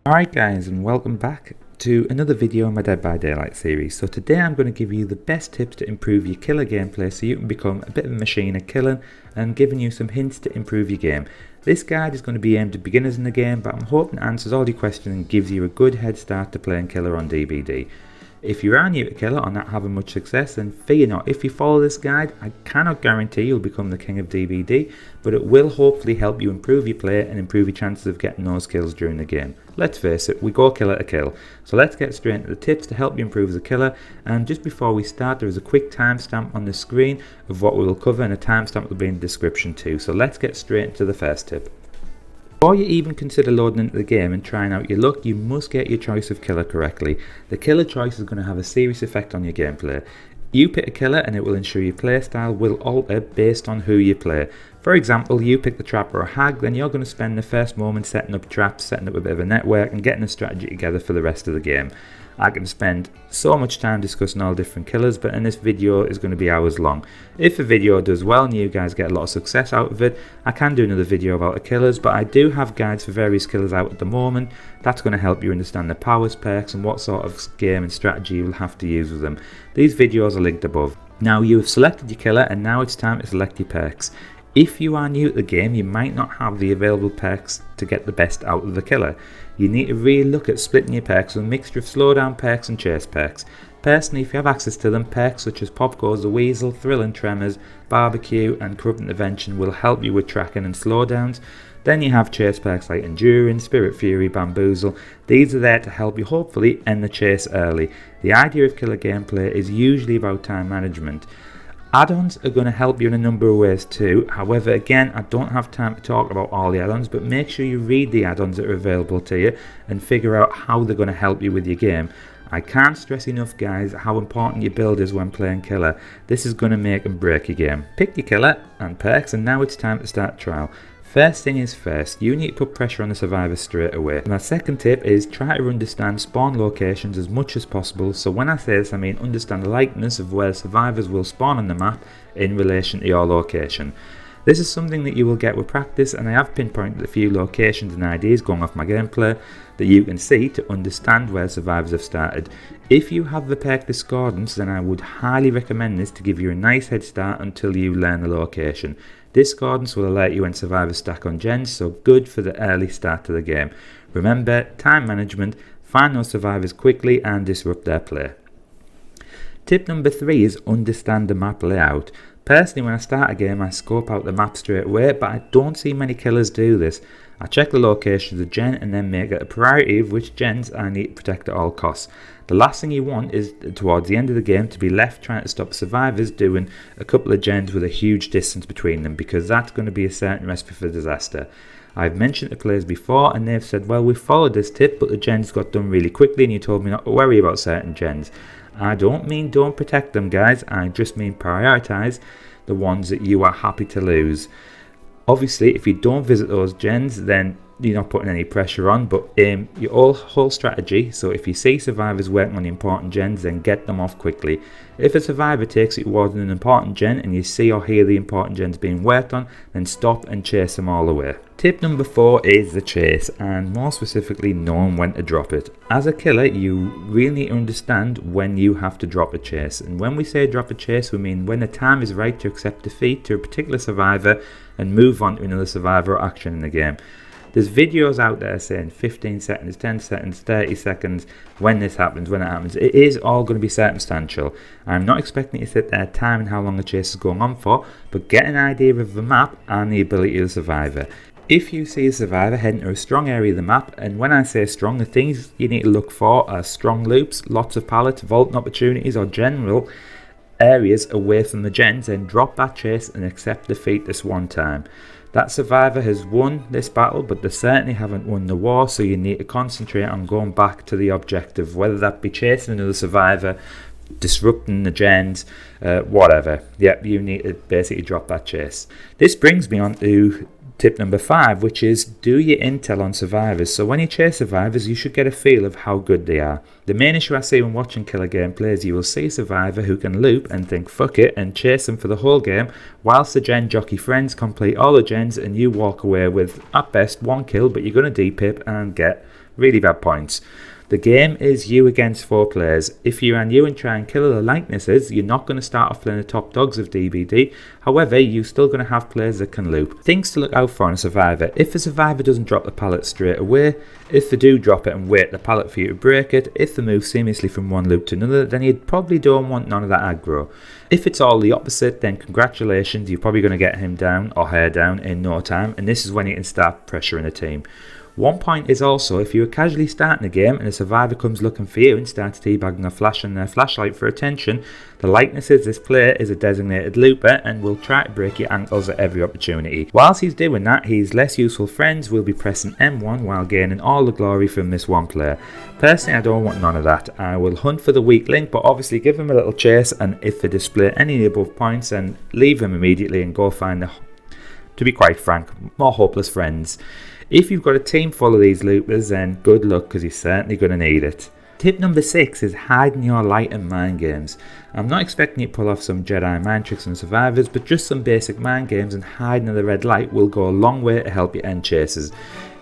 Alright guys, and welcome back to another video in my Dead by Daylight series. So today I'm going to give you the best tips to improve your killer gameplay so you can become a bit of a machine at killing, and giving you some hints to improve your game. This guide is going to be aimed at beginners in the game, but I'm hoping it answers all your questions and gives you a good head start to playing killer on DBD. If you are new to killer or not having much success, then fear not. If you follow this guide, I cannot guarantee you'll become the king of DBD, but it will hopefully help you improve your play and improve your chances of getting those kills during the game. Let's face it, we go killer to kill. So let's get straight into the tips to help you improve as a killer. And just before we start, there is a quick timestamp on the screen of what we will cover, and a timestamp will be in the description too. So let's get straight into the first tip. Before you even consider loading into the game and trying out your luck, you must get your choice of killer correctly. The killer choice is going to have a serious effect on your gameplay. You pick a killer and it will ensure your playstyle will alter based on who you play. For example, you pick the trapper or hag, then you're going to spend the first moment setting up traps, setting up a bit of a network and getting a strategy together for the rest of the game. I can spend so much time discussing all different killers, but in this video is going to be hours long. If the video does well and you guys get a lot of success out of it, I can do another video about the killers, but I do have guides for various killers out at the moment. That's going to help you understand the powers, perks and what sort of game and strategy you will have to use with them. These videos are linked above. Now you have selected your killer and now it's time to select your perks. If you are new to the game, you might not have the available perks to get the best out of the killer. You need to really look at splitting your perks with a mixture of slowdown perks and chase perks. Personally, if you have access to them, perks such as Pop Goes the Weasel, Thrill and Tremors, Barbecue and Corrupt Intervention will help you with tracking and slowdowns. Then you have chase perks like Endurance, Spirit Fury, Bamboozle. These are there to help you hopefully end the chase early. The idea of killer gameplay is usually about time management. Add-ons are going to help you in a number of ways too. However, again, I don't have time to talk about all the add-ons, but make sure you read the add-ons that are available to you and figure out how they're going to help you with your game. I can't stress enough, guys, how important your build is when playing killer. This is going to make and break your game. Pick your killer and perks, and now it's time to start trial. First thing is first, you need to put pressure on the survivors straight away. My second tip is try to understand spawn locations as much as possible. So when I say this, I mean understand the likeness of where survivors will spawn on the map in relation to your location. This is something that you will get with practice, and I have pinpointed a few locations and ideas going off my gameplay that you can see to understand where survivors have started. If you have the perk Discordance, then I would highly recommend this to give you a nice head start until you learn the location. Discordance will alert you when survivors stack on gens, so good for the early start to the game. Remember, time management, find those survivors quickly and disrupt their play. Tip number 3 is understand the map layout. Personally, when I start a game, I scope out the map straight away, but I don't see many killers do this. I check the location of the gen and then make it a priority of which gens I need to protect at all costs. The last thing you want is towards the end of the game to be left trying to stop survivors doing a couple of gens with a huge distance between them, because that's going to be a certain recipe for disaster. I've mentioned to players before and they've said, well, we followed this tip but the gens got done really quickly and you told me not to worry about certain gens. I don't mean don't protect them, guys, I just mean prioritise the ones that you are happy to lose. Obviously, if you don't visit those gens, then you're not putting any pressure on, but your whole strategy, so if you see survivors working on the important gens, then get them off quickly. If a survivor takes you towards an important gen and you see or hear the important gens being worked on, then stop and chase them all the way. Tip number 4 is the chase, and more specifically knowing when to drop it. As a killer, you really need to understand when you have to drop a chase, and when we say drop a chase, we mean when the time is right to accept defeat to a particular survivor and move on to another survivor or action in the game. There's videos out there saying 15 seconds, 10 seconds, 30 seconds, when this happens, when it happens. It is all going to be circumstantial. I'm not expecting you to sit there timing how long the chase is going on for, but get an idea of the map and the ability of the survivor. If you see a survivor heading to a strong area of the map, and when I say strong, the things you need to look for are strong loops, lots of pallets, vaulting opportunities, or general areas away from the gens, then drop that chase and accept defeat this one time. That survivor has won this battle, but they certainly haven't won the war, so you need to concentrate on going back to the objective, whether that be chasing another survivor, disrupting the gens, whatever. Yep, you need to basically drop that chase. This brings me on to tip number 5, which is do your intel on survivors. So when you chase survivors, you should get a feel of how good they are. The main issue I see when watching killer gameplay is you will see a survivor who can loop and think fuck it and chase them for the whole game, whilst the gen jockey friends complete all the gens and you walk away with at best 1 kill, but you're going to D-pip and get Really bad points. The game is you against 4 players. If you and you and try and kill the likenesses, you're not going to start off playing the top dogs of DBD. However, you're still going to have players that can loop. Things to look out for in a survivor. If a survivor doesn't drop the pallet straight away, if they do drop it and wait the pallet for you to break it, if they move seamlessly from one loop to another, then you probably don't want none of that aggro. If it's all the opposite, then congratulations, you're probably going to get him down or her down in no time, and this is when you can start pressuring the team. One point is also, if you are casually starting a game and a survivor comes looking for you and starts teabagging or flashing their flashlight for attention, the likeness is this player is a designated looper and will try to break your ankles at every opportunity. Whilst he's doing that, his less useful friends will be pressing M1 while gaining all the glory from this one player. Personally, I don't want none of that. I will hunt for the weak link, but obviously give him a little chase, and if they display any of the above points, then leave him immediately and go find the, to be quite frank, more hopeless friends. If you've got a team full of these loopers, then good luck, because you're certainly going to need it. Tip number 6 is hiding your light in mind games. I'm not expecting you to pull off some Jedi mind tricks and survivors, but just some basic mind games and hiding in the red light will go a long way to help you end chases.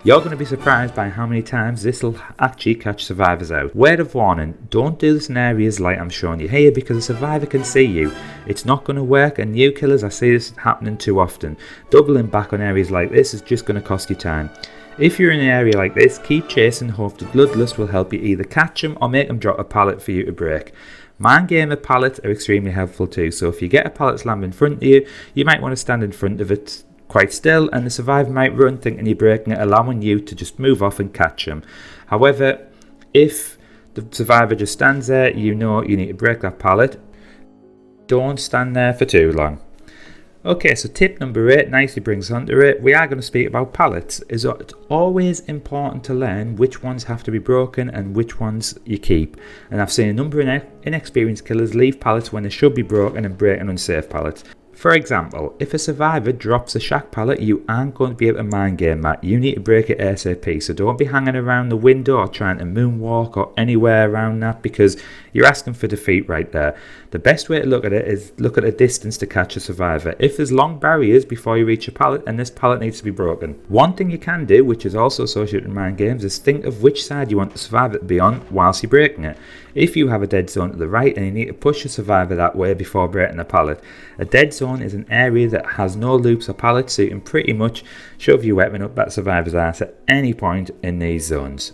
You're going to be surprised by how many times this will actually catch survivors out. Word of warning, don't do this in areas like I'm showing you here, because a survivor can see you. It's not going to work, and new killers, I see this happening too often. Doubling back on areas like this is just going to cost you time. If you're in an area like this, keep chasing and hope the bloodlust will help you either catch them or make them drop a pallet for you to break. Mind gamer pallets are extremely helpful too, so if you get a pallet slammed in front of you, you might want to stand in front of it quite still, and the survivor might run thinking you're breaking it, allowing you to just move off and catch him. However, if the survivor just stands there, you know you need to break that pallet. Don't stand there for too long. Okay, so tip number 8 nicely brings us onto it. We are going to speak about pallets. It's always important to learn which ones have to be broken and which ones you keep. And I've seen a number of inexperienced killers leave pallets when they should be broken and break an unsafe pallet. For example, if a survivor drops a shack pallet, you aren't going to be able to mind game that. You need to break it ASAP, so don't be hanging around the window or trying to moonwalk or anywhere around that, because you're asking for defeat right there. The best way to look at it is look at a distance to catch a survivor. If there's long barriers before you reach a pallet, and this pallet needs to be broken. One thing you can do, which is also associated with mind games, is think of which side you want the survivor to be on whilst you're breaking it. If you have a dead zone to the right and you need to push the survivor that way before breaking a pallet, a dead zone is an area that has no loops or pallets, so you can pretty much shove your weapon up that survivor's ass at any point in these zones.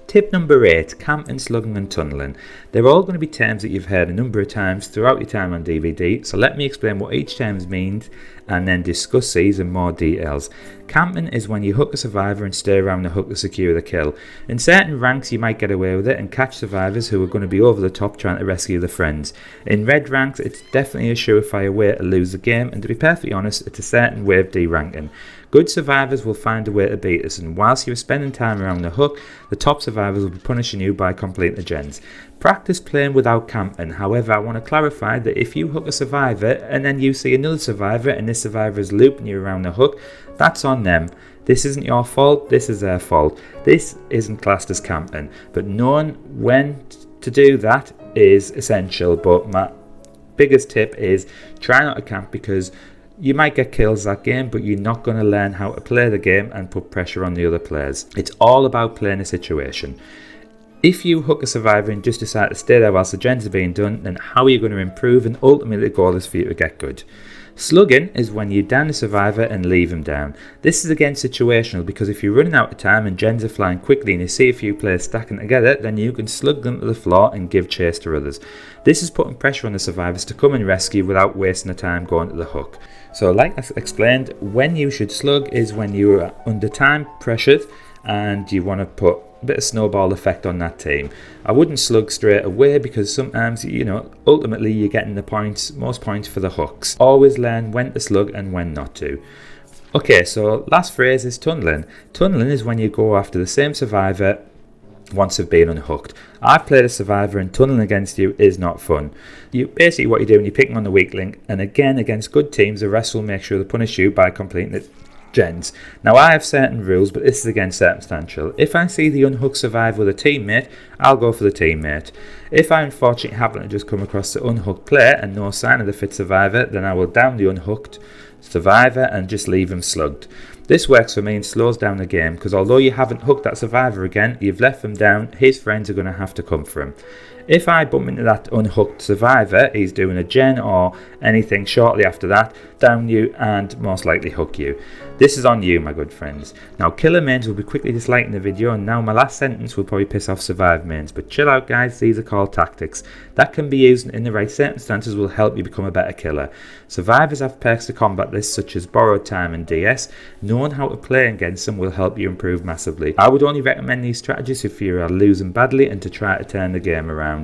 Tip number 8, camping, slugging and tunnelling. They're all going to be terms that you've heard a number of times throughout your time on DBD, so let me explain what each term means and then discuss these in more details. Camping is when you hook a survivor and stay around the hook to secure the kill. In certain ranks you might get away with it and catch survivors who are going to be over the top trying to rescue their friends. In red ranks it's definitely a surefire way to lose the game, and to be perfectly honest, it's a certain way of de-ranking. Good survivors will find a way to beat us, and whilst you are spending time around the hook, the top survivors will be punishing you by completing the gens. Practice playing without camping. However, I want to clarify that if you hook a survivor and then you see another survivor and this survivor is looping you around the hook, that's on them. This isn't your fault, this is their fault. This isn't classed as camping, but knowing when to do that is essential. But my biggest tip is try not to camp, because you might get kills that game, but you're not going to learn how to play the game and put pressure on the other players. It's all about playing a situation. If you hook a survivor and just decide to stay there whilst the gens are being done, then how are you going to improve? And ultimately the goal is for you to get good. Slugging is when you down the survivor and leave him down. This is again situational, because if you're running out of time and gens are flying quickly and you see a few players stacking together, then you can slug them to the floor and give chase to others. This is putting pressure on the survivors to come and rescue without wasting the time going to the hook. So like I explained, when you should slug is when you are under time pressured and you want to put a bit of snowball effect on that team. I wouldn't slug straight away, because sometimes, ultimately you're getting the points, most points for the hooks. Always learn when to slug and when not to. Okay, so last phrase is tunneling. Tunneling is when you go after the same survivor once they've been unhooked. I've played a survivor, and tunneling against you is not fun. Basically what you're doing, you're picking on the weak link, and again against good teams the rest will make sure to punish you by completing the gens. Now I have certain rules, but this is again circumstantial. If I see the unhooked survivor with a teammate, I'll go for the teammate. If I unfortunately happen to just come across the unhooked player and no sign of the fit survivor, then I will down the unhooked survivor and just leave him slugged. This works for me and slows down the game, because although you haven't hooked that survivor again, you've left them down, his friends are going to have to come for him. If I bump into that unhooked survivor, he's doing a gen or anything shortly after that, down you and most likely hook you. This is on you, my good friends. Now, killer mains will be quickly disliking the video, and now my last sentence will probably piss off survive mains, but chill out guys, these are called tactics. That can be used in the right circumstances, will help you become a better killer. Survivors have perks to combat this, such as borrowed time and DS. Knowing how to play against them will help you improve massively. I would only recommend these strategies if you are losing badly and to try to turn the game around.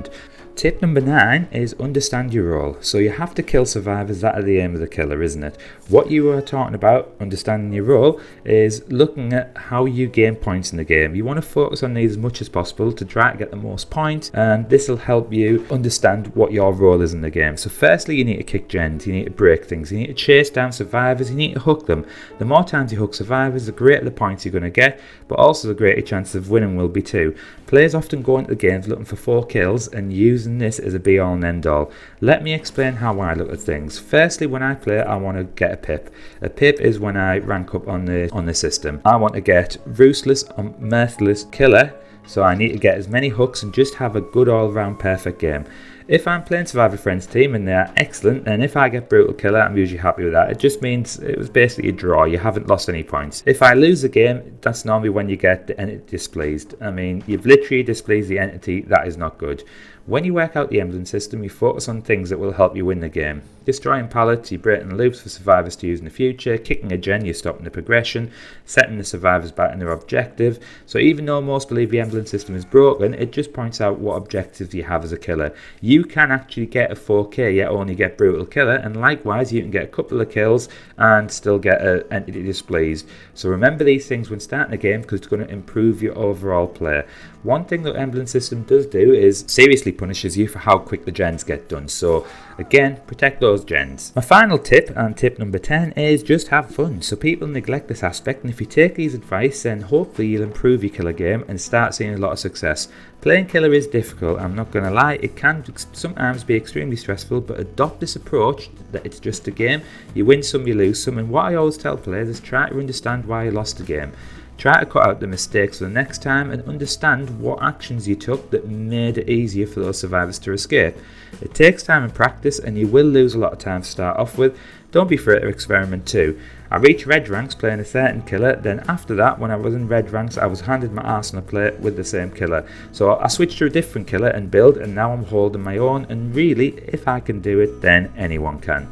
Tip number 9 is understand your role. So you have to kill survivors, that are the aim of the killer, isn't it? What you are talking about, understanding your role, is looking at how you gain points in the game. You want to focus on these as much as possible to try to get the most points, and this will help you understand what your role is in the game. So firstly, you need to kick gens, you need to break things, you need to chase down survivors, you need to hook them. The more times you hook survivors, the greater the points you're going to get, but also the greater chance of winning will be too. Players often go into the games looking for 4 kills and using this as a be all and end all. Let me explain how I look at things. Firstly, when I play, I want to get a pip. A pip is when I rank up on the system. I want to get ruthless or merciless killer, so I need to get as many hooks and just have a good all round perfect game. If I'm playing Survivor Friends team and they're excellent, then if I get brutal killer, I'm usually happy with that. It just means it was basically a draw, you haven't lost any points. If I lose the game, that's normally when you get the entity displeased. I mean, you've literally displeased the entity, that is not good. When you work out the emblem system, you focus on things that will help you win the game. Destroying pallets, you're breaking loops for survivors to use in the future. Kicking a gen, you're stopping the progression. Setting the survivors back in their objective. So even though most believe the emblem system is broken, it just points out what objectives you have as a killer. You can actually get a 4K yet only get brutal killer, and likewise you can get a couple of kills and still get an entity displeased. So remember these things when starting a game, because it's going to improve your overall play. One thing that emblem system does do is seriously punishes you for how quick the gens get done. So again, protect those gens. My final tip, and tip number 10, is just have fun. So people neglect this aspect, and if you take these advice, then hopefully you'll improve your killer game and start seeing a lot of success. Playing killer is difficult, I'm not going to lie. It can sometimes be extremely stressful, but adopt this approach that it's just a game. You win some, you lose some, and what I always tell players is try to understand why you lost the game. Try to cut out the mistakes for the next time and understand what actions you took that made it easier for those survivors to escape. It takes time and practice, and you will lose a lot of time to start off with. Don't be afraid to experiment too. I reached red ranks playing a certain killer, then after that, when I was in red ranks, I was handed my arsenal plate with the same killer. So I switched to a different killer and build, and now I'm holding my own, and really, if I can do it, then anyone can.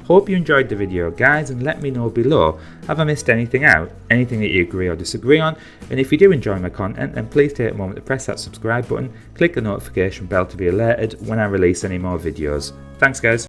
Hope you enjoyed the video guys, and let me know below, have I missed anything out, anything that you agree or disagree on, and if you do enjoy my content, then please take a moment to press that subscribe button, click the notification bell to be alerted when I release any more videos. Thanks guys.